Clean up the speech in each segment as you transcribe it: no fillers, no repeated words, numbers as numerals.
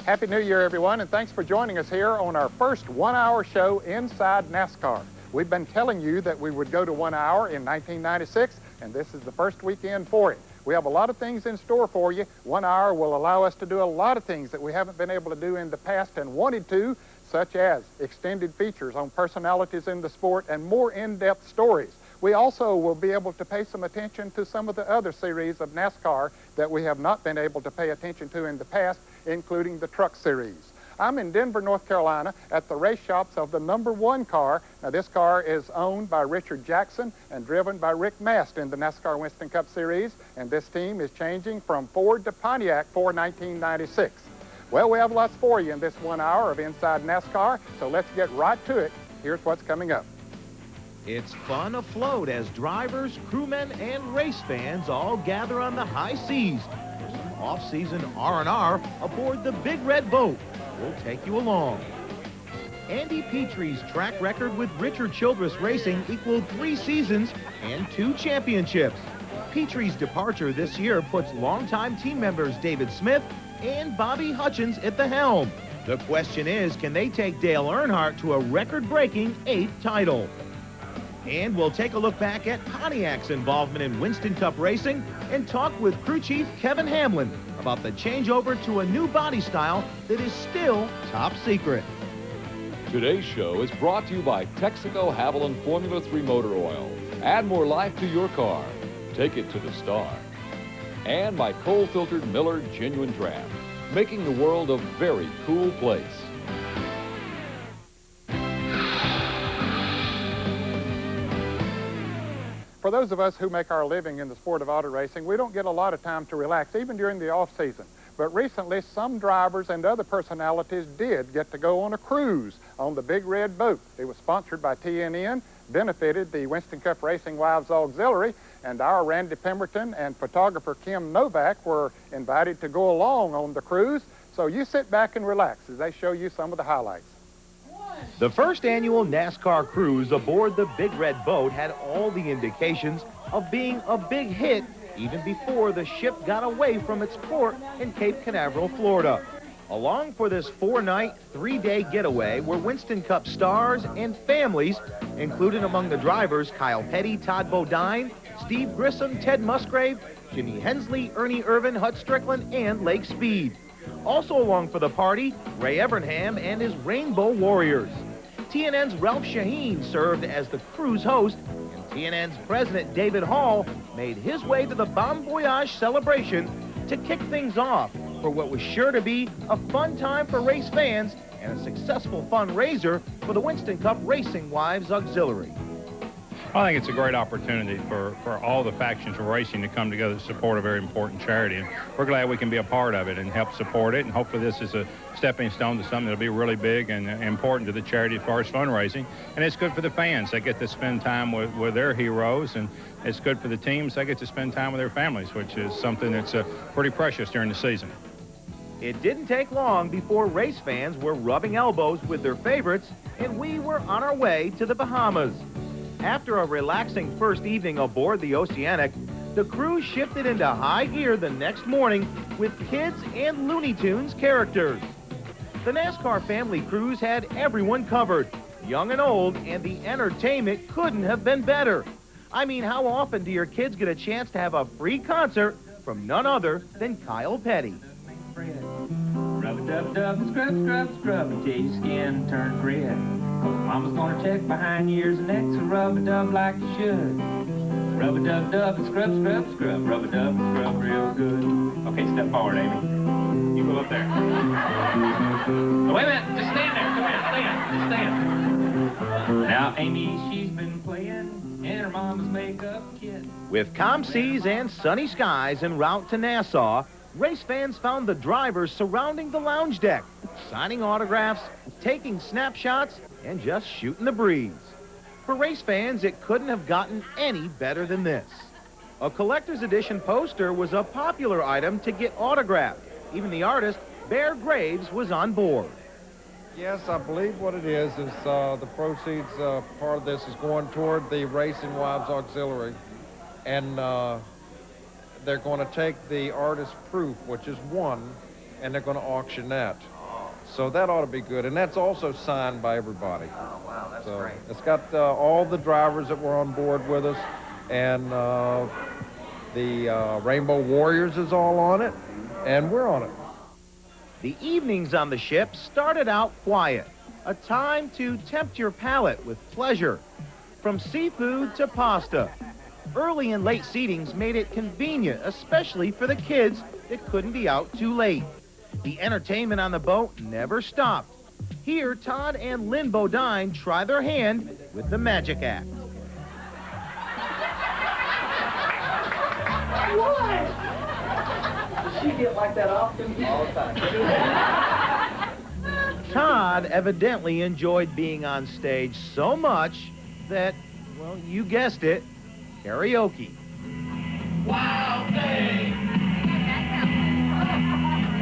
Happy New Year, everyone, and thanks for joining us here on our first one-hour show inside NASCAR. We've been telling you that we would go to 1 hour in 1996, and this is the first weekend for it. We have a lot of things in store for you. 1 hour will allow us to do a lot of things that we haven't been able to do in the past and wanted to, such as extended features on personalities in the sport and more in-depth stories. We also will be able to pay some attention to some of the other series of NASCAR that we have not been able to pay attention to in the past, including the Truck Series. I'm in Denver, North Carolina at the race shops of the #1 car. Now, this car is owned by Richard Jackson and driven by Rick Mast in the NASCAR Winston Cup Series, and this team is changing from Ford to Pontiac for 1996. Well, we have lots for you in this 1 hour of Inside NASCAR, so let's get right to it. Here's what's coming up. It's fun afloat as drivers, crewmen, and race fans all gather on the high seas for some off-season R&R aboard the Big Red Boat. We'll take you along. Andy Petrie's track record with Richard Childress Racing equaled 3 seasons and 2 championships. Petrie's departure this year puts longtime team members David Smith and Bobby Hutchins at the helm. The question is, can they take Dale Earnhardt to a record-breaking 8th title? And we'll take a look back at Pontiac's involvement in Winston Cup Racing and talk with crew chief Kevin Hamlin about the changeover to a new body style that is still top secret. Today's show is brought to you by Texaco Haviland Formula 3 Motor Oil. Add more life to your car. Take it to the star. And by coal-filtered Miller Genuine Draft, making the world a very cool place. For those of us who make our living in the sport of auto racing, we don't get a lot of time to relax, even during the off-season. But recently, some drivers and other personalities did get to go on a cruise on the Big Red Boat. It was sponsored by TNN, benefited the Winston Cup Racing Wives Auxiliary, and our Randy Pemberton and photographer Kim Novak were invited to go along on the cruise. So you sit back and relax as they show you some of the highlights. The first annual NASCAR cruise aboard the Big Red Boat had all the indications of being a big hit even before the ship got away from its port in Cape Canaveral, Florida. Along for this 4-night, 3-day getaway were Winston Cup stars and families, including among the drivers Kyle Petty, Todd Bodine, Steve Grissom, Ted Musgrave, Jimmy Hensley, Ernie Irvin, Hut Strickland, and Lake Speed. Also along for the party, Ray Evernham and his Rainbow Warriors. TNN's Ralph Shaheen served as the cruise host, and TNN's president David Hall made his way to the Bon Voyage celebration to kick things off for what was sure to be a fun time for race fans and a successful fundraiser for the Winston Cup Racing Wives Auxiliary. I think it's a great opportunity for all the factions of racing to come together to support a very important charity. And we're glad we can be a part of it and help support it. And hopefully this is a stepping stone to something that'll be really big and important to the charity as far as fundraising. And it's good for the fans. They get to spend time with their heroes. And it's good for the teams. They get to spend time with their families, which is something that's pretty precious during the season. It didn't take long before race fans were rubbing elbows with their favorites, and we were on our way to the Bahamas. After a relaxing first evening aboard the Oceanic, the cruise shifted into high gear the next morning with kids and Looney Tunes characters. The NASCAR family cruise had everyone covered, young and old, and the entertainment couldn't have been better. I mean, how often do your kids get a chance to have a free concert from none other than Kyle Petty? Rub-a-dub-dub and scrub, scrub, scrub until your skin turns red. Mama's gonna check behind ears and necks and rub-a-dub like you should. Rub-a-dub-dub and scrub, scrub, scrub. Rub-a-dub and scrub real good. Okay, step forward, Amy. You go up there. Oh, wait a minute. Just stand there. Come here. Stand. Just stand. Now, Amy, she's been playing in her mama's makeup kit. With calm seas and sunny skies en route to Nassau, race fans found the drivers surrounding the lounge deck, signing autographs, taking snapshots, and just shooting the breeze. For race fans, it couldn't have gotten any better than this. A collector's edition poster was a popular item to get autographed. Even the artist, Bear Graves, was on board. Yes, I believe what it is the proceeds, part of this is going toward the Racing Wives Auxiliary. And they're going to take the artist proof, which is one, and they're going to auction that. So that ought to be good. And that's also signed by everybody. Oh, wow, that's So great. it's got all the drivers that were on board with us, and the Rainbow Warriors is all on it, and we're on it. The evenings on the ship started out quiet, a time to tempt your palate with pleasure. From seafood to pasta, early and late seatings made it convenient, especially for the kids that couldn't be out too late. The entertainment on the boat never stopped. Here, Todd and Lynn Bodine try their hand with the magic act. What? Does she get like that often? All the time. Todd evidently enjoyed being on stage so much that, well, you guessed it, karaoke. Wild thing,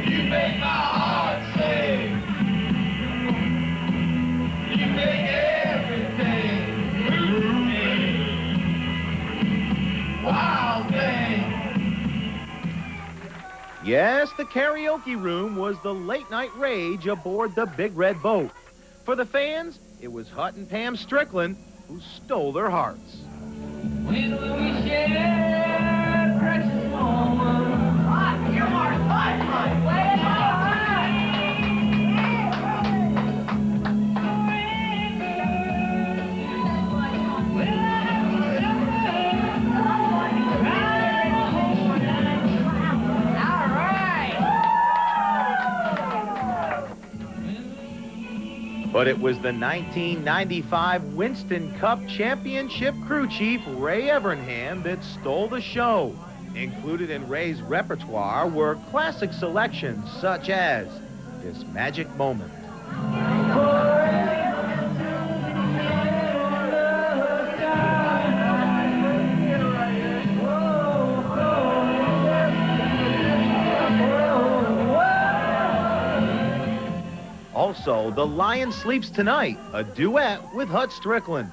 you make my heart sing. You make everything move me. Wild thing. Yes, the karaoke room was the late-night rage aboard the Big Red Boat. For the fans, it was Hut and Pam Strickland who stole their hearts. When will we share precious moments? You are fine. But it was the 1995 Winston Cup Championship crew chief, Ray Evernham, that stole the show. Included in Ray's repertoire were classic selections such as This Magic Moment. Also, The Lion Sleeps Tonight, a duet with Hut Strickland.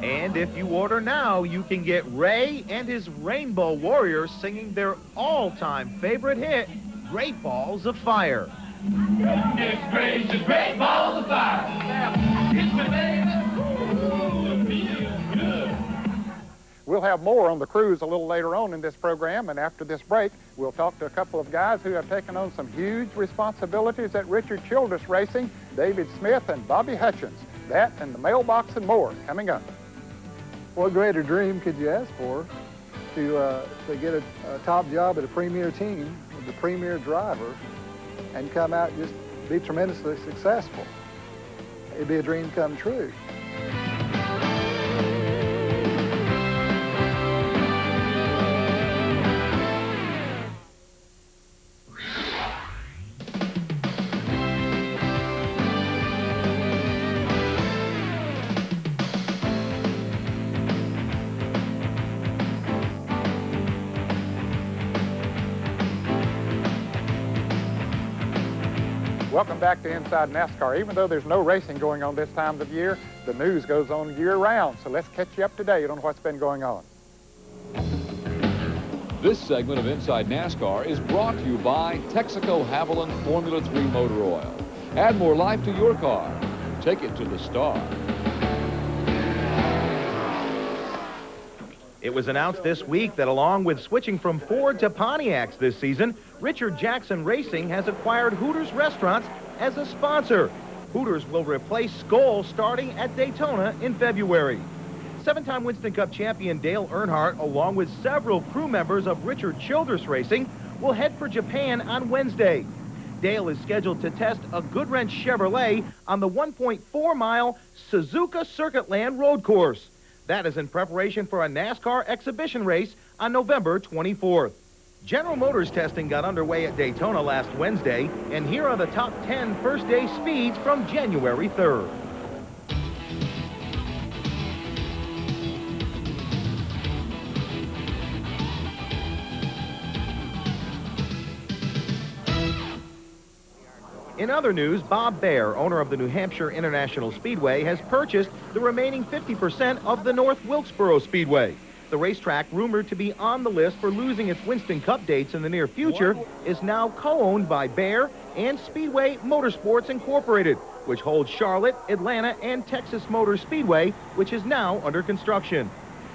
And if you order now, you can get Ray and his Rainbow Warriors singing their all-time favorite hit, Great Balls of Fire. Goodness gracious, great balls of fire. It's my baby. Ooh, it feels good. We'll have more on the cruise a little later on in this program, and after this break, we'll talk to a couple of guys who have taken on some huge responsibilities at Richard Childress Racing, David Smith and Bobby Hutchins. That and the mailbox and more coming up. What greater dream could you ask for to get a top job at a premier team with the premier driver and come out and just be tremendously successful? It'd be a dream come true. Welcome back to Inside NASCAR. Even though there's no racing going on this time of year, the news goes on year-round. So let's catch you up to date on what's been going on. This segment of Inside NASCAR is brought to you by Texaco Haviland Formula 3 Motor Oil. Add more life to your car. Take it to the star. It was announced this week that along with switching from Ford to Pontiacs this season, Richard Jackson Racing has acquired Hooters Restaurants as a sponsor. Hooters will replace Skoll starting at Daytona in February. Seven-time Winston Cup champion Dale Earnhardt, along with several crew members of Richard Childress Racing, will head for Japan on Wednesday. Dale is scheduled to test a Goodwrench Chevrolet on the 1.4-mile Suzuka Circuitland road course. That is in preparation for a NASCAR exhibition race on November 24th. General Motors testing got underway at Daytona last Wednesday, and here are the top 10 first-day speeds from January 3rd. In other news, Bob Baer, owner of the New Hampshire International Speedway, has purchased the remaining 50% of the North Wilkesboro Speedway. The racetrack, rumored to be on the list for losing its Winston Cup dates in the near future, is now co-owned by Baer and Speedway Motorsports Incorporated, which holds Charlotte, Atlanta, and Texas Motor Speedway, which is now under construction.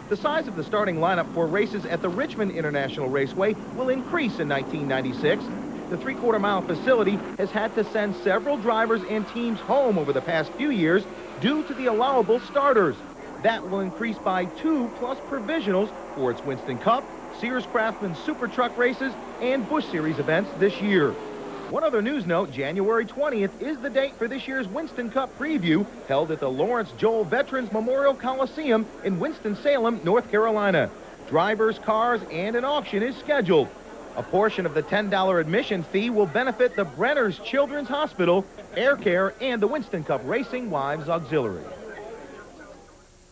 The size of the starting lineup for races at the Richmond International Raceway will increase in 1996. The three-quarter-mile facility has had to send several drivers and teams home over the past few years due to the allowable starters. That will increase by 2 plus provisionals for its Winston Cup, Sears Craftsman Super Truck races, and Busch Series events this year. One other news note, January 20th is the date for this year's Winston Cup preview, held at the Lawrence Joel Veterans Memorial Coliseum in Winston-Salem, North Carolina. Drivers, cars, and an auction is scheduled. A portion of the $10 admission fee will benefit the Brenner's Children's Hospital, Air Care, and the Winston Cup Racing Wives Auxiliary.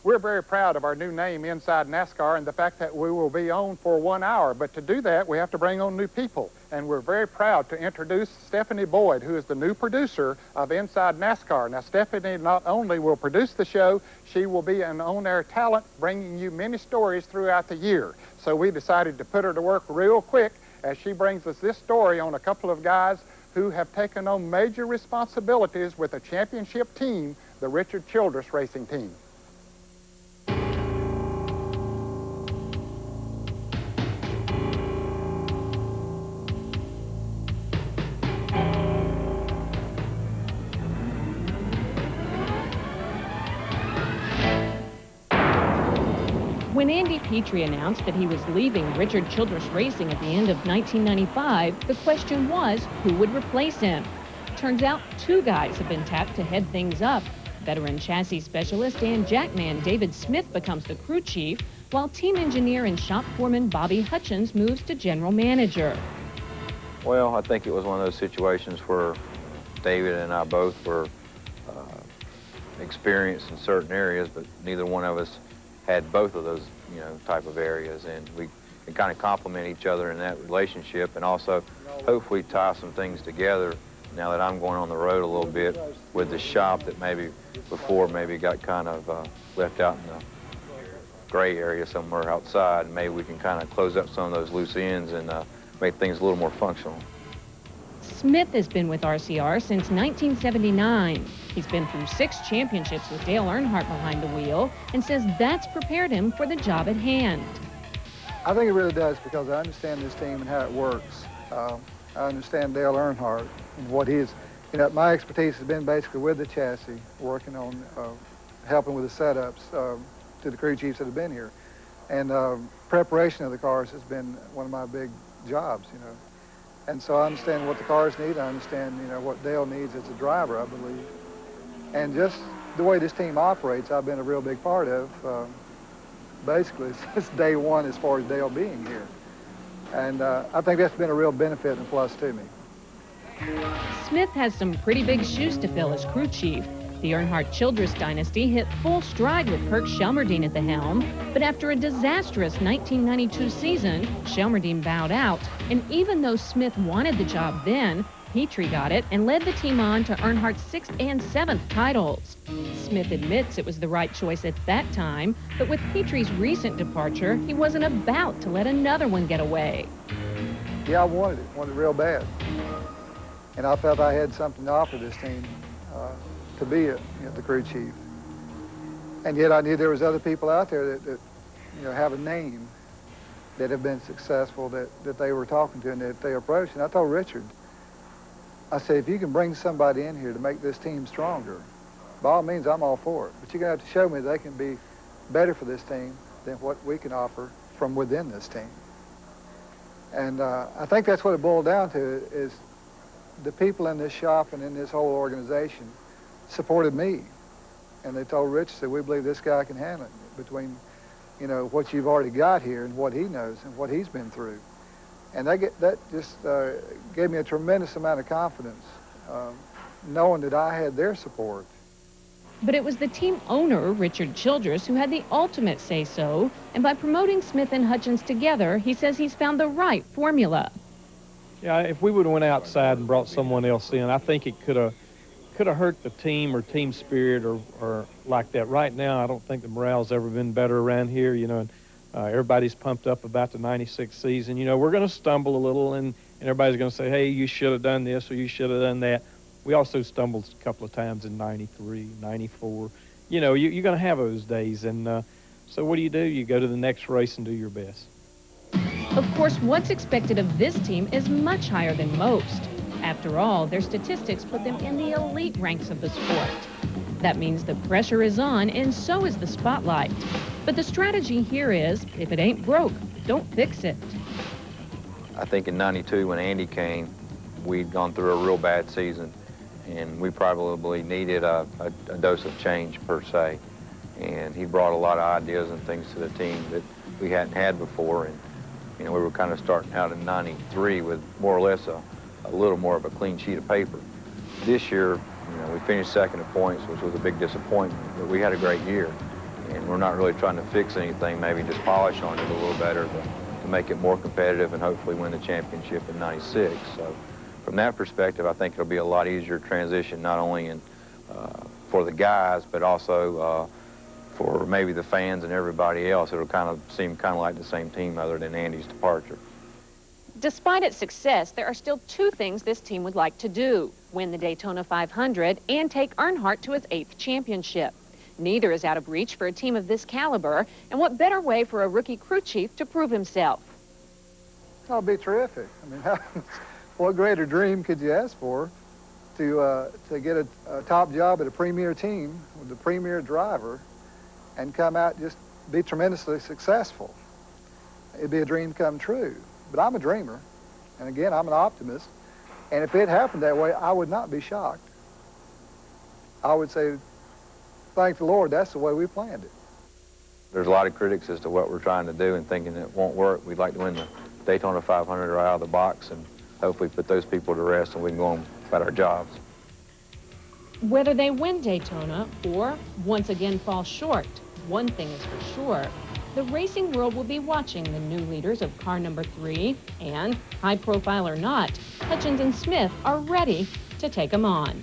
We're very proud of our new name inside NASCAR and the fact that we will be on for 1 hour. But to do that, we have to bring on new people. And we're very proud to introduce Stephanie Boyd, who is the new producer of Inside NASCAR. Now, Stephanie not only will produce the show, she will be an on-air talent, bringing you many stories throughout the year. So we decided to put her to work real quick as she brings us this story on a couple of guys who have taken on major responsibilities with a championship team, the Richard Childress Racing Team. When Andy Petrie announced that he was leaving Richard Childress Racing at the end of 1995, the question was, who would replace him? Turns out 2 guys have been tapped to head things up. Veteran chassis specialist and jackman David Smith becomes the crew chief, while team engineer and shop foreman Bobby Hutchins moves to general manager. Well, I think it was one of those situations where David and I both were experienced in certain areas, but neither one of us had both of those, type of areas, and we kind of complement each other in that relationship, and also hopefully tie some things together now that I'm going on the road a little bit with the shop that maybe before got kind of left out in the gray area somewhere outside. Maybe we can kind of close up some of those loose ends and make things a little more functional. Smith has been with RCR since 1979. He's been through 6 championships with Dale Earnhardt behind the wheel and says that's prepared him for the job at hand. I think it really does, because I understand this team and how it works. I understand Dale Earnhardt and what he's, my expertise has been basically with the chassis, working on helping with the setups to the crew chiefs that have been here. And preparation of the cars has been one of my big jobs, And so I understand what the cars need. I understand, what Dale needs as a driver, I believe. And just the way this team operates, I've been a real big part of, basically, since day one as far as Dale being here. And I think that's been a real benefit and plus to me. Smith has some pretty big shoes to fill as crew chief. The Earnhardt-Childress dynasty hit full stride with Kirk Shelmerdine at the helm, but after a disastrous 1992 season, Shelmerdine bowed out, and even though Smith wanted the job then, Petrie got it and led the team on to Earnhardt's 6th and 7th titles. Smith admits it was the right choice at that time, but with Petrie's recent departure, he wasn't about to let another one get away. Yeah, I wanted it real bad. And I felt I had something to offer this team. To be the crew chief. And yet I knew there was other people out there that have a name, that have been successful, that they were talking to and that they approached. And I told Richard, I said, if you can bring somebody in here to make this team stronger, by all means, I'm all for it. But you're going to have to show me they can be better for this team than what we can offer from within this team. And I think that's what it boiled down to, is the people in this shop and in this whole organization supported me, and they told Rich that we believe this guy can handle it between, what you've already got here and what he knows and what he's been through. And that just gave me a tremendous amount of confidence, knowing that I had their support. But it was the team owner, Richard Childress, who had the ultimate say-so, and by promoting Smith and Hutchins together, he says he's found the right formula. Yeah, if we would have went outside and brought someone else in, I think it could have hurt the team or team spirit or like that. Right now, I don't think the morale's ever been better around here, you know, and everybody's pumped up about the 96 season. You know, we're going to stumble a little, and everybody's going to say, hey, you should have done this or you should have done that. We also stumbled a couple of times in 93, 94. You know, you're going to have those days, and so what do? You go to the next race and do your best. Of course, what's expected of this team is much higher than most. After all, their statistics put them in the elite ranks of the sport. That means the pressure is on, and so is the spotlight. But the strategy here is, if it ain't broke, don't fix it. I think in '92 when Andy came, we'd gone through a real bad season, and we probably needed a dose of change per se. And he brought a lot of ideas and things to the team that we hadn't had before. And you know, we were kind of starting out in '93 with more or less a little more of a clean sheet of paper. This year, you know, we finished second in points, which was a big disappointment, but we had a great year. And we're not really trying to fix anything, maybe just polish on it a little better to make it more competitive and hopefully win the championship in '96. So from that perspective, I think it'll be a lot easier transition, not only in for the guys, but also for maybe the fans and everybody else. It'll kind of seem kind of like the same team other than Andy's departure. Despite its success, there are still two things this team would like to do: win the Daytona 500 and take Earnhardt to his 8th championship. Neither is out of reach for a team of this caliber, and what better way for a rookie crew chief to prove himself? That'll be terrific. I mean, what greater dream could you ask for to get a top job at a premier team with the premier driver and come out just be tremendously successful? It'd be a dream come true. But I'm a dreamer, and again, I'm an optimist, and if it happened that way, I would not be shocked. I would say, thank the Lord, that's the way we planned it. There's a lot of critics as to what we're trying to do and thinking it won't work. We'd like to win the Daytona 500 right out of the box and hopefully put those people to rest and we can go on about our jobs. Whether they win Daytona or once again fall short, one thing is for sure: the racing world will be watching the new leaders of car number 3, and, high profile or not, Hutchins and Smith are ready to take them on.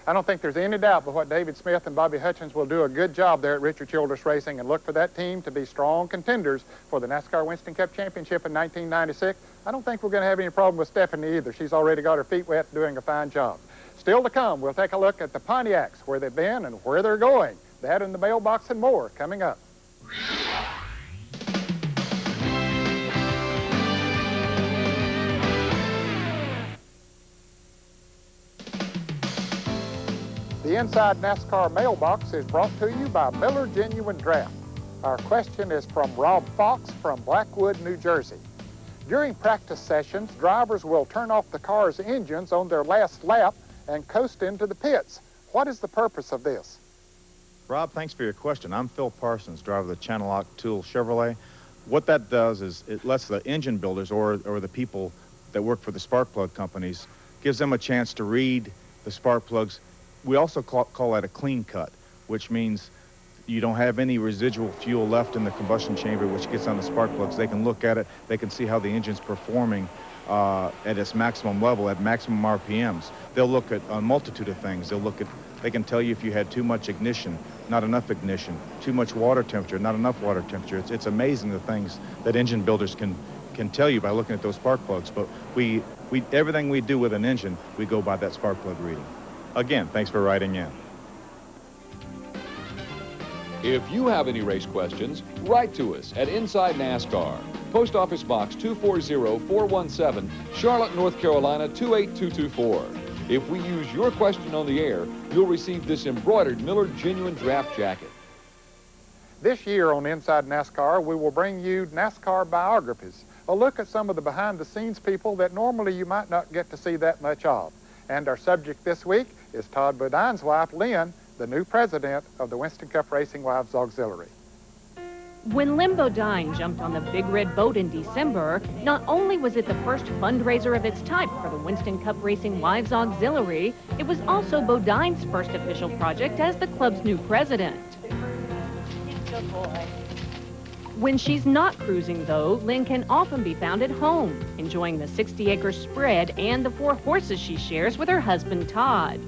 I don't think there's any doubt but what David Smith and Bobby Hutchins will do a good job there at Richard Childress Racing, and look for that team to be strong contenders for the NASCAR Winston Cup Championship in 1996. I don't think we're going to have any problem with Stephanie either. She's already got her feet wet doing a fine job. Still to come, we'll take a look at the Pontiacs, where they've been and where they're going. That in the mailbox and more coming up. The Inside NASCAR mailbox is brought to you by Miller Genuine Draft. Our question is from Rob Fox from Blackwood, New Jersey. During practice sessions, drivers will turn off the car's engines on their last lap and coast into the pits. What is the purpose of this? Rob, thanks for your question. I'm Phil Parsons, driver of the Channel Lock Tool Chevrolet. What that does is it lets the engine builders or the people that work for the spark plug companies, gives them a chance to read the spark plugs. We also call that a clean cut, which means you don't have any residual fuel left in the combustion chamber, which gets on the spark plugs. They can look at it. They can see how the engine's performing at its maximum level, at maximum RPMs. They'll look at a multitude of things. They can tell you if you had too much ignition, not enough ignition, too much water temperature, not enough water temperature. It's amazing the things that engine builders can tell you by looking at those spark plugs. But everything we do with an engine, we go by that spark plug reading. Again, thanks for writing in. If you have any race questions, write to us at Inside NASCAR, Post Office Box 240417, Charlotte, North Carolina 28224. If we use your question on the air, you'll receive this embroidered Miller Genuine Draft Jacket. This year on Inside NASCAR, we will bring you NASCAR biographies, a look at some of the behind-the-scenes people that normally you might not get to see that much of. And our subject this week is Todd Bodine's wife, Lynn, the new president of the Winston Cup Racing Wives Auxiliary. When Lynn Bodine jumped on the Big Red Boat in December, not only was it the first fundraiser of its type for the Winston Cup Racing Wives Auxiliary, it was also Bodine's first official project as the club's new president. Good boy. When she's not cruising, though, Lynn can often be found at home, enjoying the 60-acre spread and the 4 horses she shares with her husband, Todd.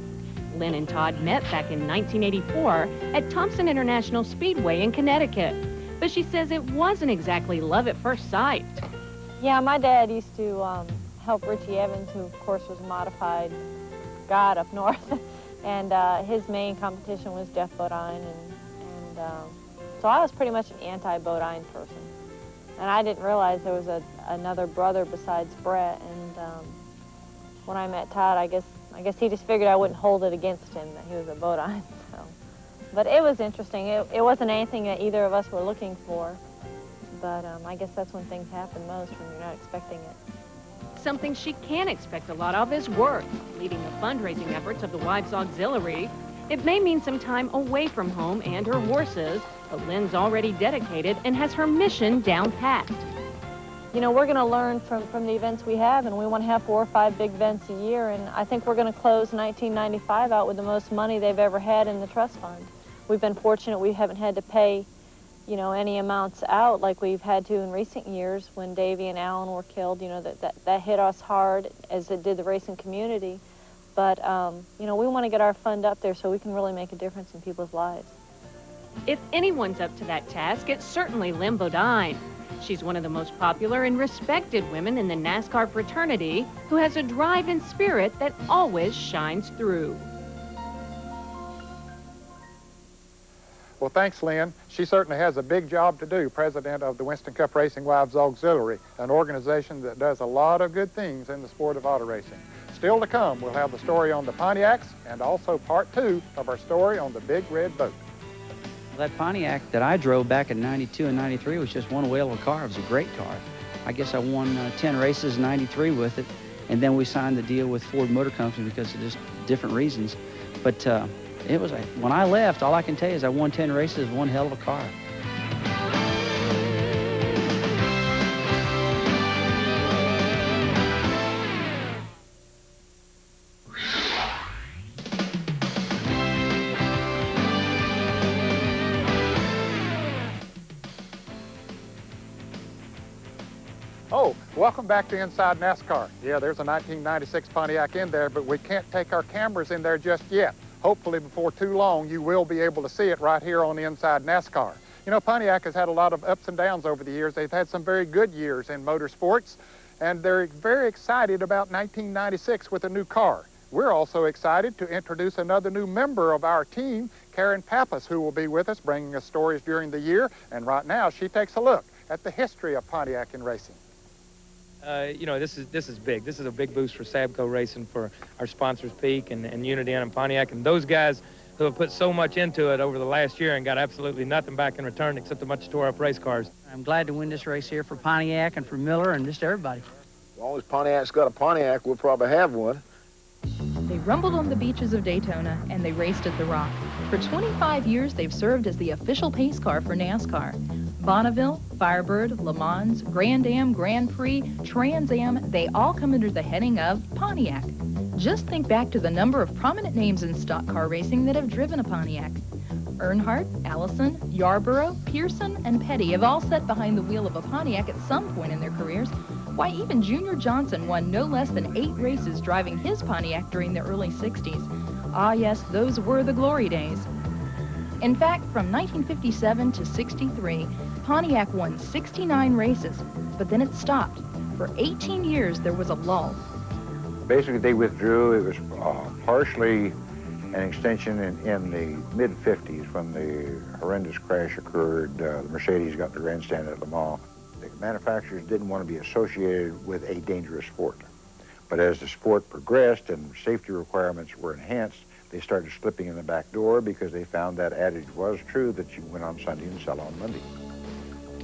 Lynn and Todd met back in 1984 at Thompson International Speedway in Connecticut. But she says it wasn't exactly love at first sight. Yeah, my dad used to help Richie Evans, who, of course, was a modified god up north. And his main competition was Deaf Bodine. So I was pretty much an anti-Bodine person. And I didn't realize there was another brother besides Brett. And when I met Todd, I guess he just figured I wouldn't hold it against him that he was a Bodine. So. But it was interesting. It wasn't anything that either of us were looking for. But I guess that's when things happen most, when you're not expecting it. Something she can expect a lot of is work, leading the fundraising efforts of the Wives Auxiliary. It may mean some time away from home and her horses, but Lynn's already dedicated and has her mission down pat. You know, we're going to learn from the events we have, and we want to have 4 or 5 big events a year, and I think we're going to close 1995 out with the most money they've ever had in the trust fund. We've been fortunate we haven't had to pay, you know, any amounts out like we've had to in recent years when Davey and Alan were killed. You know, that hit us hard, as it did the racing community. But, you know, we want to get our fund up there so we can really make a difference in people's lives. If anyone's up to that task, it's certainly Lynn Bodine. She's one of the most popular and respected women in the NASCAR fraternity who has a drive and spirit that always shines through. Well, thanks, Lynn. She certainly has a big job to do, president of the Winston Cup Racing Wives Auxiliary, an organization that does a lot of good things in the sport of auto racing. Still to come, we'll have the story on the Pontiacs and also part 2 of our story on the Big Red Boat. That Pontiac that I drove back in 92 and 93 was just one whale of a car. It was a great car. I guess I won 10 races in 93 with it, and then we signed the deal with Ford Motor Company because of just different reasons. But it was when I left, all I can tell you is I won 10 races, one hell of a car. Oh, welcome back to Inside NASCAR. Yeah, there's a 1996 Pontiac in there, but we can't take our cameras in there just yet. Hopefully before too long, you will be able to see it right here on Inside NASCAR. You know, Pontiac has had a lot of ups and downs over the years. They've had some very good years in motorsports, and they're very excited about 1996 with a new car. We're also excited to introduce another new member of our team, Karen Pappas, who will be with us, bringing us stories during the year. And right now, she takes a look at the history of Pontiac in racing. You know, this is big. This is a big boost for Sabco Racing, for our sponsors Peak and Uniden and Pontiac, and those guys who have put so much into it over the last year and got absolutely nothing back in return except a bunch of tore-up race cars. I'm glad to win this race here for Pontiac and for Miller and just everybody. As long as Pontiac's got a Pontiac, we'll probably have one. They rumbled on the beaches of Daytona, and they raced at the Rock. For 25 years, they've served as the official pace car for NASCAR. Bonneville, Firebird, Le Mans, Grand Am, Grand Prix, Trans Am, they all come under the heading of Pontiac. Just think back to the number of prominent names in stock car racing that have driven a Pontiac. Earnhardt, Allison, Yarborough, Pearson, and Petty have all sat behind the wheel of a Pontiac at some point in their careers. Why, even Junior Johnson won no less than 8 races driving his Pontiac during the early 60s. Ah, yes, those were the glory days. In fact, from 1957 to 63, Pontiac won 69 races, but then it stopped. For 18 years, there was a lull. Basically, they withdrew. It was partially an extension in the mid-50s when the horrendous crash occurred. The Mercedes got the grandstand at Le Mans. The manufacturers didn't want to be associated with a dangerous sport. But as the sport progressed and safety requirements were enhanced, they started slipping in the back door because they found that adage was true that you win on Sunday and sell on Monday.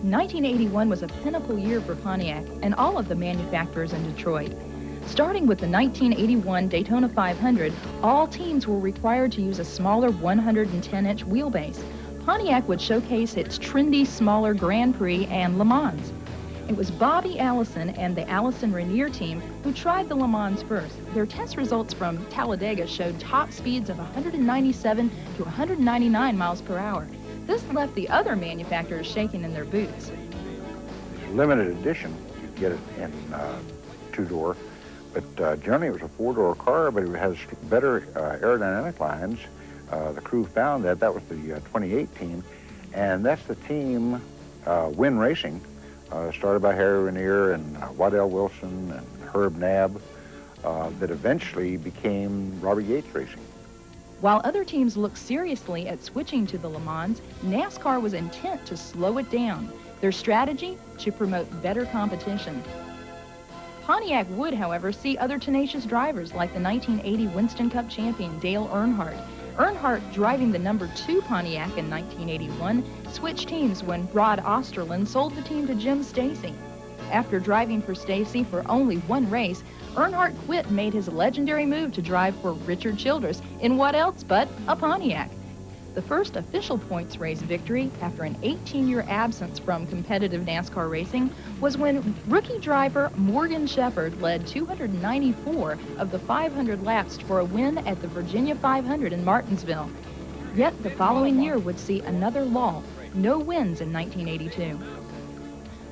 1981 was a pinnacle year for Pontiac and all of the manufacturers in Detroit. Starting with the 1981 Daytona 500, all teams were required to use a smaller 110-inch wheelbase. Pontiac would showcase its trendy, smaller Grand Prix and Le Mans. It was Bobby Allison and the Allison Rainier team who tried the Le Mans first. Their test results from Talladega showed top speeds of 197 to 199 miles per hour. This left the other manufacturers shaking in their boots. It's limited edition. You get it in two-door, but generally it was a four-door car, but it has better aerodynamic lines. The crew found that. That was the 2018, and that's the team Win Racing, started by Harry Ranier and Waddell Wilson and Herb Nabb, that eventually became Robert Yates Racing. While other teams looked seriously at switching to the Le Mans, NASCAR was intent to slow it down. Their strategy? To promote better competition. Pontiac would, however, see other tenacious drivers like the 1980 Winston Cup champion Dale Earnhardt. Earnhardt, driving the number 2 Pontiac in 1981, switched teams when Rod Osterlund sold the team to Jim Stacy. After driving for Stacy for only one race, Earnhardt quit and made his legendary move to drive for Richard Childress in what else but a Pontiac. The first official points race victory after an 18-year absence from competitive NASCAR racing was when rookie driver Morgan Shepherd led 294 of the 500 laps for a win at the Virginia 500 in Martinsville. Yet the following year would see another lull, no wins in 1982.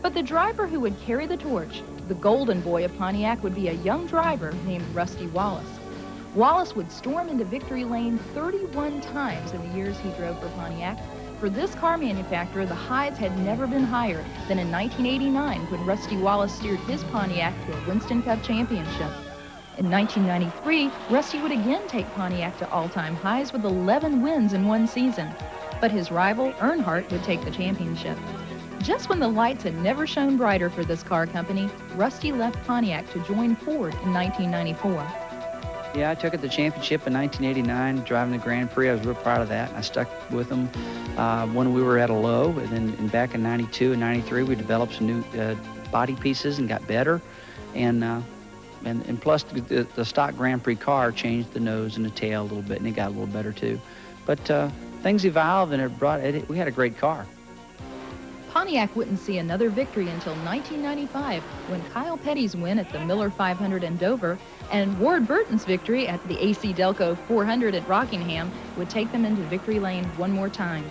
But the driver who would carry the torch, the golden boy of Pontiac, would be a young driver named Rusty Wallace. Wallace would storm into victory lane 31 times in the years he drove for Pontiac. For this car manufacturer, the highs had never been higher than in 1989 when Rusty Wallace steered his Pontiac to a Winston Cup championship. In 1993, Rusty would again take Pontiac to all-time highs with 11 wins in one season. But his rival, Earnhardt, would take the championship. Just when the lights had never shone brighter for this car company, Rusty left Pontiac to join Ford in 1994. Yeah, I took it the championship in 1989, driving the Grand Prix. I was real proud of that. I stuck with them when we were at a low, and then back in 92 and 93, we developed some new body pieces and got better. And plus, the stock Grand Prix car changed the nose and the tail a little bit, and it got a little better too. But things evolved, and we had a great car. Pontiac wouldn't see another victory until 1995 when Kyle Petty's win at the Miller 500 in Dover and Ward Burton's victory at the AC Delco 400 at Rockingham would take them into victory lane one more time.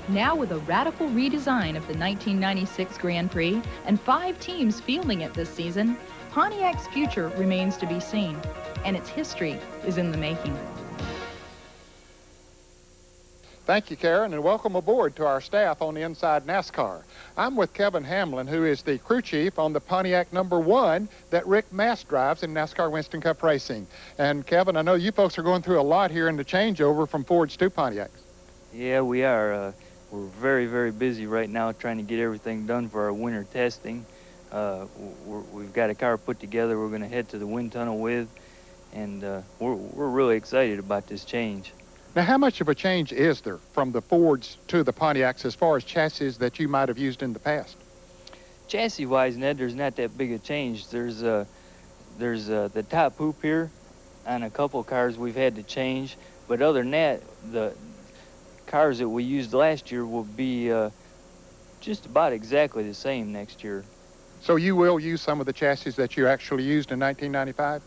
Now with a radical redesign of the 1996 Grand Prix and 5 teams fielding it this season, Pontiac's future remains to be seen, and its history is in the making. Thank you, Karen, and welcome aboard to our staff on Inside NASCAR. I'm with Kevin Hamlin, who is the crew chief on the Pontiac #1 that Rick Mast drives in NASCAR Winston Cup Racing. And Kevin, I know you folks are going through a lot here in the changeover from Fords to Pontiacs. Yeah, we are. We're very, very busy right now trying to get everything done for our winter testing. We've got a car put together we're going to head to the wind tunnel with, and we're really excited about this change. Now, how much of a change is there from the Fords to the Pontiacs as far as chassis that you might have used in the past? Chassis-wise, Ned, there's not that big a change. There's the top hoop here on a couple cars we've had to change, but other than that, the cars that we used last year will be just about exactly the same next year. So you will use some of the chassis that you actually used in 1995?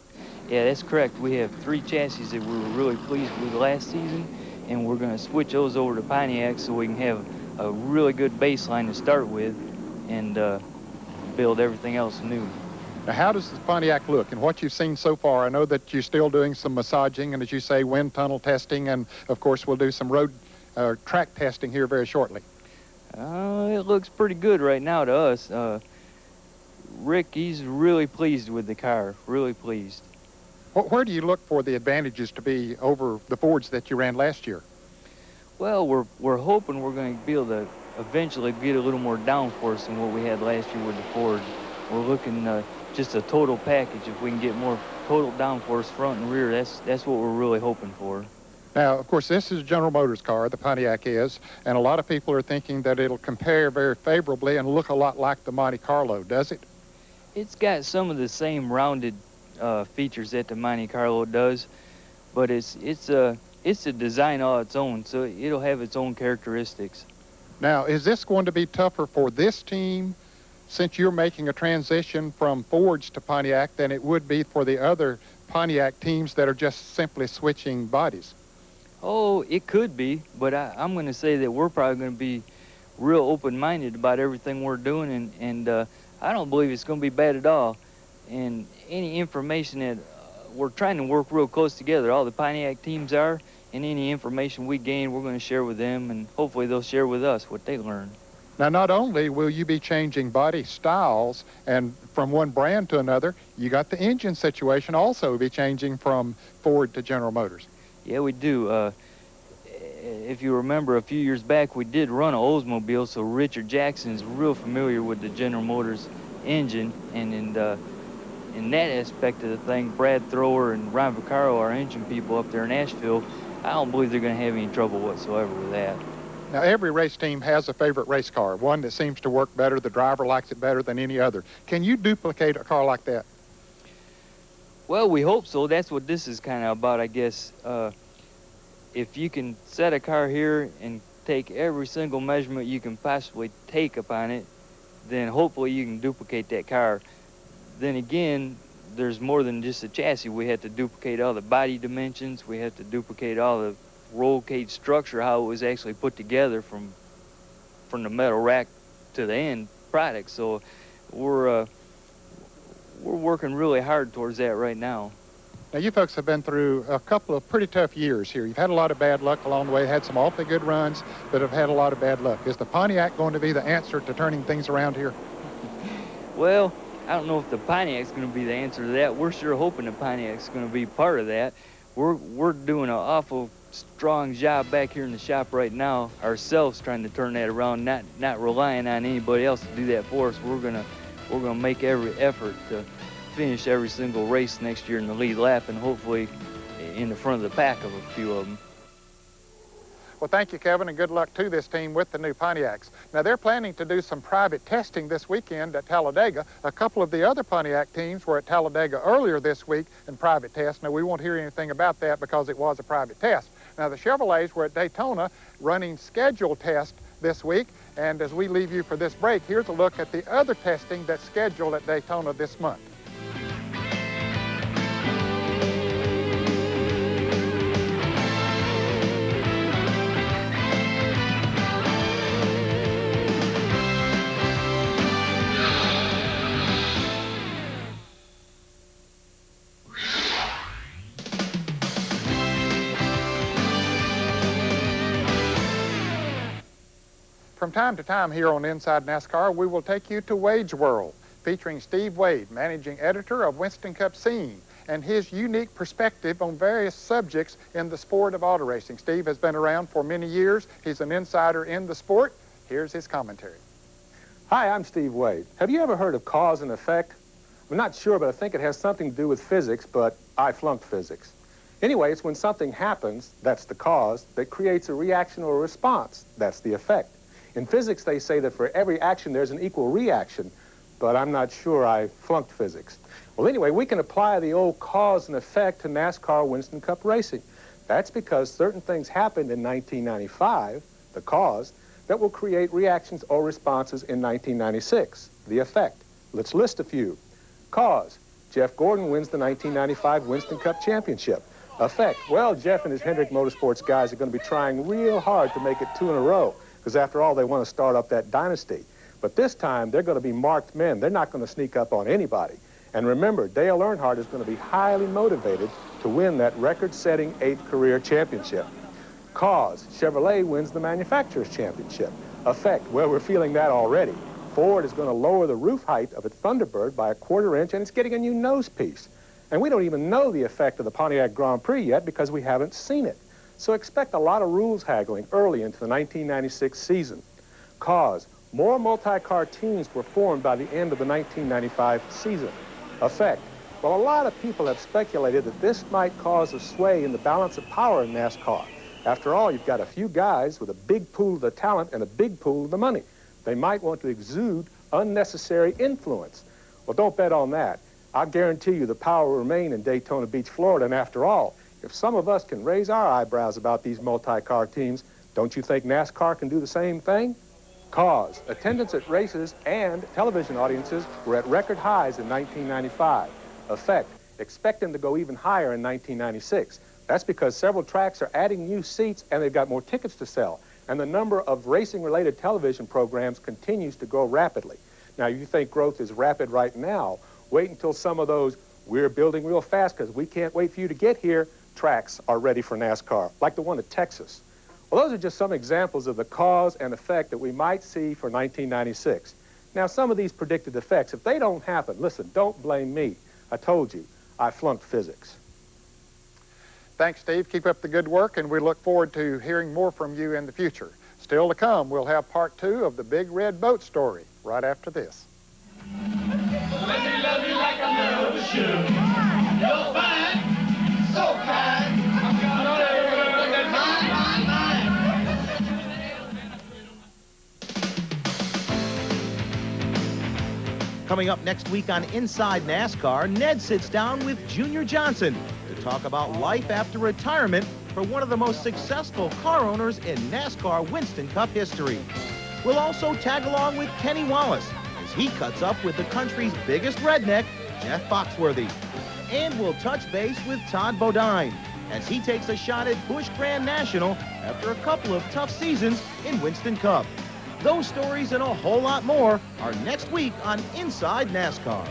Yeah, that's correct. We have 3 chassis that we were really pleased with last season, and we're going to switch those over to Pontiac so we can have a really good baseline to start with and build everything else new. Now, how does the Pontiac look and what you've seen so far? I know that you're still doing some massaging and, as you say, wind tunnel testing, and, of course, we'll do some road track testing here very shortly. It looks pretty good right now to us. Rick, he's really pleased with the car, really pleased. Where do you look for the advantages to be over the Fords that you ran last year? Well, we're hoping we're going to be able to eventually get a little more downforce than what we had last year with the Ford. We're looking just a total package. If we can get more total downforce front and rear, that's what we're really hoping for. Now, of course, this is a General Motors car, the Pontiac is, and a lot of people are thinking that it'll compare very favorably and look a lot like the Monte Carlo, does it? It's got some of the same rounded features that the Monte Carlo does, but it's a design all its own, so it'll have its own characteristics. Now, is this going to be tougher for this team since you're making a transition from Fords to Pontiac than it would be for the other Pontiac teams that are just simply switching bodies? Oh, it could be, but I'm going to say that we're probably going to be real open-minded about everything we're doing, and I don't believe it's going to be bad at all. And any information that we're trying to work real close together, all the Pontiac teams are, and any information we gain, we're going to share with them, and hopefully they'll share with us what they learn. Now, not only will you be changing body styles and from one brand to another, you got the engine situation also be changing from Ford to General Motors. Yeah, we do. If you remember, a few years back, we did run an Oldsmobile, so Richard Jackson's real familiar with the General Motors engine, and in that aspect of the thing, Brad Thrower and Ron Vaccaro, our engine people up there in Asheville, I don't believe they're going to have any trouble whatsoever with that. Now, every race team has a favorite race car, one that seems to work better, the driver likes it better than any other. Can you duplicate a car like that? Well, we hope so. That's what this is kind of about, I guess. If you can set a car here and take every single measurement you can possibly take upon it, then hopefully you can duplicate that car. Then again, there's more than just a chassis. We have to duplicate all the body dimensions. We have to duplicate all the roll cage structure, how it was actually put together from the metal rack to the end product. So we're working really hard towards that right now. Now, you folks have been through a couple of pretty tough years here. You've had a lot of bad luck along the way, had some awfully good runs, but have had a lot of bad luck. Is the Pontiac going to be the answer to turning things around here? Well, I don't know if the Pontiac's going to be the answer to that. We're sure hoping the Pontiac's going to be part of that. We're doing an awful strong job back here in the shop right now ourselves, trying to turn that around, not relying on anybody else to do that for us. We're gonna make every effort to finish every single race next year in the lead lap, and hopefully in the front of the pack of a few of them. Well, thank you, Kevin, and good luck to this team with the new Pontiacs. Now, they're planning to do some private testing this weekend at Talladega. A couple of the other Pontiac teams were at Talladega earlier this week in private tests. Now, we won't hear anything about that because it was a private test. Now, the Chevrolets were at Daytona running scheduled tests this week. And as we leave you for this break, here's a look at the other testing that's scheduled at Daytona this month. From time to time here on Inside NASCAR, we will take you to Wade's World, featuring Steve Wade, managing editor of Winston Cup Scene, and his unique perspective on various subjects in the sport of auto racing. Steve has been around for many years. He's an insider in the sport. Here's his commentary. Hi, I'm Steve Wade. Have you ever heard of cause and effect? I'm not sure, but I think it has something to do with physics, but I flunked physics. Anyway, it's when something happens, that's the cause, that creates a reaction or a response, that's the effect. In physics, they say that for every action, there's an equal reaction, but I'm not sure I flunked physics. Well, anyway, we can apply the old cause and effect to NASCAR Winston Cup Racing. That's because certain things happened in 1995, the cause, that will create reactions or responses in 1996, the effect. Let's list a few. Cause, Jeff Gordon wins the 1995 Winston Cup Championship. Effect, well, Jeff and his Hendrick Motorsports guys are going to be trying real hard to make it 2 in a row, because after all, they want to start up that dynasty. But this time, they're going to be marked men. They're not going to sneak up on anybody. And remember, Dale Earnhardt is going to be highly motivated to win that record-setting 8th career championship. Cause, Chevrolet wins the manufacturer's championship. Effect, well, we're feeling that already. Ford is going to lower the roof height of its Thunderbird by 1/4 inch, and it's getting a new nose piece. And we don't even know the effect of the Pontiac Grand Prix yet because we haven't seen it. So expect a lot of rules haggling early into the 1996 season. Cause, more multi-car teams were formed by the end of the 1995 season. Effect, well, a lot of people have speculated that this might cause a sway in the balance of power in NASCAR. After all, you've got a few guys with a big pool of the talent and a big pool of the money. They might want to exude unnecessary influence. Well, don't bet on that. I guarantee you the power will remain in Daytona Beach, Florida, and after all, if some of us can raise our eyebrows about these multi-car teams, don't you think NASCAR can do the same thing? Cause, attendance at races and television audiences were at record highs in 1995. Effect, expect them to go even higher in 1996. That's because several tracks are adding new seats and they've got more tickets to sell. And the number of racing-related television programs continues to grow rapidly. Now, you think growth is rapid right now. Wait until some of those "we're building real fast because we can't wait for you to get here" tracks are ready for NASCAR, like the one at Texas. Well, those are just some examples of the cause and effect that we might see for 1996. Now, some of these predicted effects, if they don't happen, listen, don't blame me. I told you, I flunked physics. Thanks, Steve. Keep up the good work, and we look forward to hearing more from you in the future. Still to come, we'll have part 2 of the Big Red Boat story right after this. Let me love you like I love a shoe. You're fine, so kind. I'm gonna tell you that mine. Coming up next week on Inside NASCAR, Ned sits down with Junior Johnson to talk about life after retirement for one of the most successful car owners in NASCAR Winston Cup history. We'll also tag along with Kenny Wallace as he cuts up with the country's biggest redneck, Jeff Foxworthy. And we'll touch base with Todd Bodine as he takes a shot at Busch Grand National after a couple of tough seasons in Winston Cup. Those stories and a whole lot more are next week on Inside NASCAR.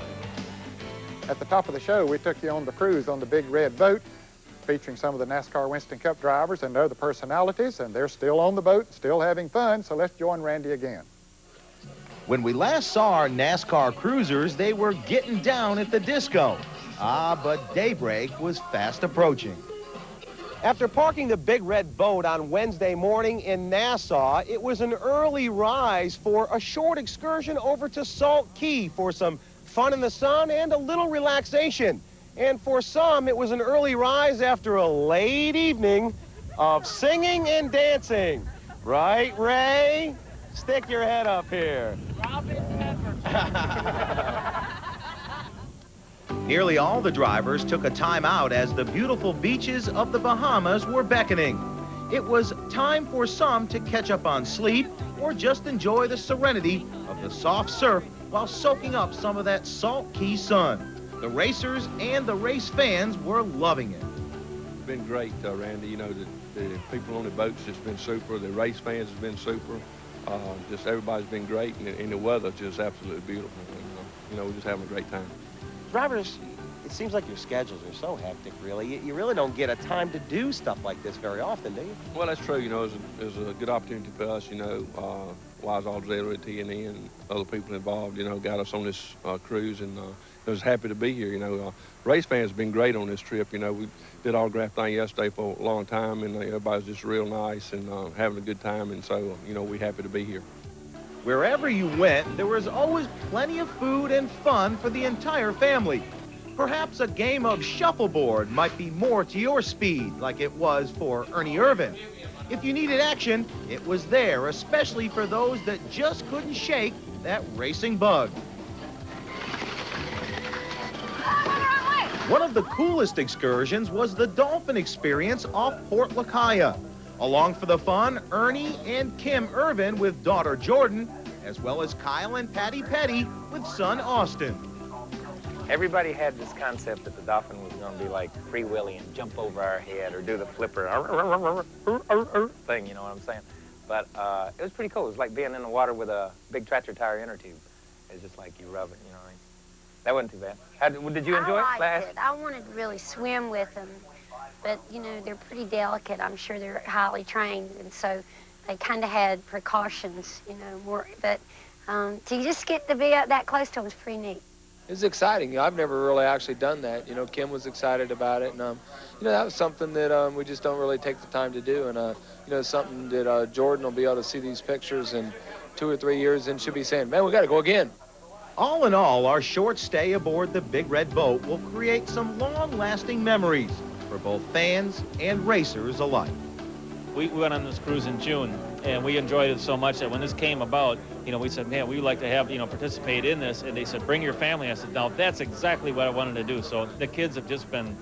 At the top of the show, we took you on the cruise on the Big Red Boat, featuring some of the NASCAR Winston Cup drivers and other personalities, and they're still on the boat, still having fun, so let's join Randy again. When we last saw our NASCAR cruisers, they were getting down at the disco. But daybreak was fast approaching. After parking the Big Red Boat on Wednesday morning in Nassau, it was an early rise for a short excursion over to Salt Key for some fun in the sun and a little relaxation. And for some, it was an early rise after a late evening of singing and dancing. Right, Ray? Stick your head up here. Nearly all the drivers took a time out as the beautiful beaches of the Bahamas were beckoning. It was time for some to catch up on sleep or just enjoy the serenity of the soft surf while soaking up some of that Salt Key sun. The racers and the race fans were loving it. It's been great, Randy. You know, the people on the boats has been super. The race fans has been super. Just everybody's been great, and the weather's just absolutely beautiful. And, we're just having a great time. Drivers, it seems like your schedules are so hectic, really. You really don't get a time to do stuff like this very often, do you? Well, that's true. It's a good opportunity for us, Wise Alexander at TNN and other people involved, got us on this cruise, and I was happy to be here. Race fans have been great on this trip. We did autograph thing yesterday for a long time, and everybody's just real nice and having a good time, and so, we're happy to be here. Wherever you went, there was always plenty of food and fun for the entire family. Perhaps a game of shuffleboard might be more to your speed, like it was for Ernie Irvan. If you needed action, it was there, especially for those that just couldn't shake that racing bug. One of the coolest excursions was the Dolphin Experience off Port Lacaya. Along for the fun, Ernie and Kim Irvan with daughter Jordan, as well as Kyle and Patty Petty with son Austin. Everybody had this concept that the Dolphin was going to be like Free Willy and jump over our head or do the flipper thing, you know what I'm saying? But it was pretty cool. It was like being in the water with a big tractor tire inner tube. It's just like you rub it, you know what I mean? That wasn't too bad. Did you enjoy it? I liked it. I wanted to really swim with them. But, they're pretty delicate. I'm sure they're highly trained, and so they kind of had precautions, more. But to just get to be up that close to them was pretty neat. It's exciting. I've never really actually done that. Kim was excited about it, and, that was something that we just don't really take the time to do. And, something that Jordan will be able to see these pictures in 2 or 3 years and she'll be saying, man, we got to go again. All in all, our short stay aboard the Big Red Boat will create some long-lasting memories for both fans and racers alike. We went on this cruise in June, and we enjoyed it so much that when this came about, we said, man, we would like to have, participate in this. And they said, bring your family. I said, no, that's exactly what I wanted to do. So the kids have just been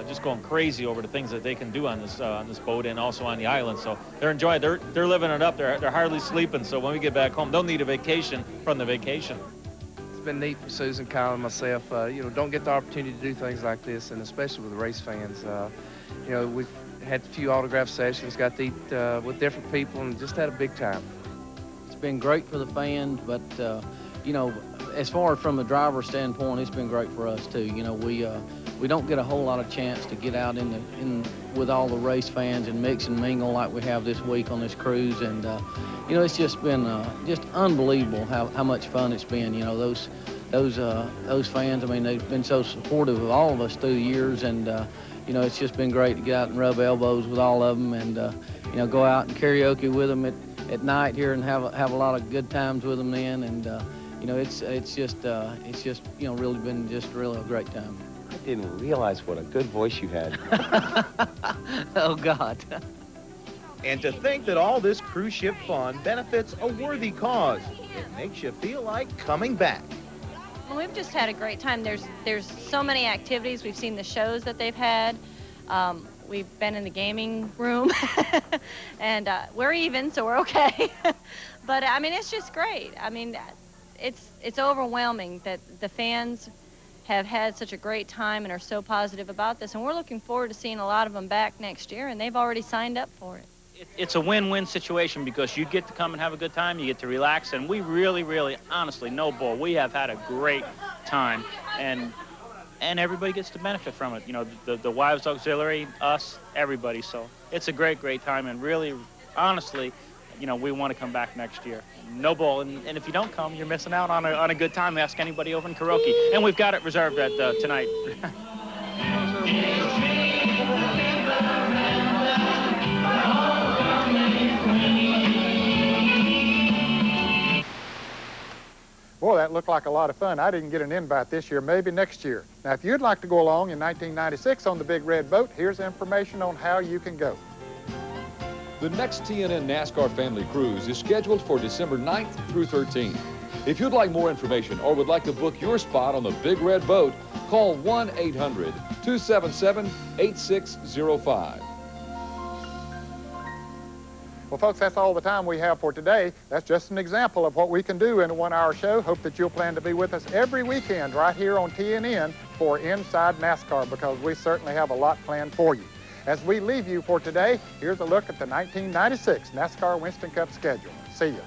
just going crazy over the things that they can do on this boat and also on the island. So they're enjoying it. They're living it up. They're hardly sleeping. So when we get back home, they'll need a vacation from the vacation. It's been neat for Susan, Kyle, and myself. You know, don't get the opportunity to do things like this, and especially with the race fans. You know, we've had a few autograph sessions, got to eat with different people, and just had a big time. It's been great for the fans, but you know, as far as from a driver standpoint, it's been great for us too. You know, we don't get a whole lot of chance to get out in with all the race fans and mix and mingle like we have this week on this cruise, and you know, it's just been just unbelievable how much fun it's been. You know, those fans, I mean, they've been so supportive of all of us through the years, and you know, it's just been great to get out and rub elbows with all of them, and you know, go out and karaoke with them at night here and have a lot of good times with them then, and you know, it's just you know, really been just really a great time. I didn't realize what a good voice you had. Oh God. And to think that all this cruise ship fun benefits a worthy cause, it makes you feel like coming back. Well, we've just had a great time. There's so many activities. We've seen the shows that they've had. We've been in the gaming room, and we're even, so we're okay. But I mean, it's just great. I mean, it's overwhelming that the fans have had such a great time and are so positive about this, and we're looking forward to seeing a lot of them back next year, and they've already signed up for it. It's a win-win situation because you get to come and have a good time, you get to relax, and we really, honestly, no bull, we have had a great time, and everybody gets to benefit from it. You know, the Wives Auxiliary, us, everybody. So it's a great time, and really, honestly, you know, we want to come back next year. No bull, and if you don't come, you're missing out on a good time. Ask anybody over in Karaoke, and we've got it reserved at tonight. Boy, that looked like a lot of fun. I didn't get an invite this year, maybe next year. Now, if you'd like to go along in 1996 on the Big Red Boat, here's information on how you can go. The next TNN NASCAR Family Cruise is scheduled for December 9th through 13th. If you'd like more information or would like to book your spot on the Big Red Boat, call 1-800-277-8605. Well, folks, that's all the time we have for today. That's just an example of what we can do in a one-hour show. Hope that you'll plan to be with us every weekend right here on TNN for Inside NASCAR, because we certainly have a lot planned for you. As we leave you for today, here's a look at the 1996 NASCAR Winston Cup schedule. See you.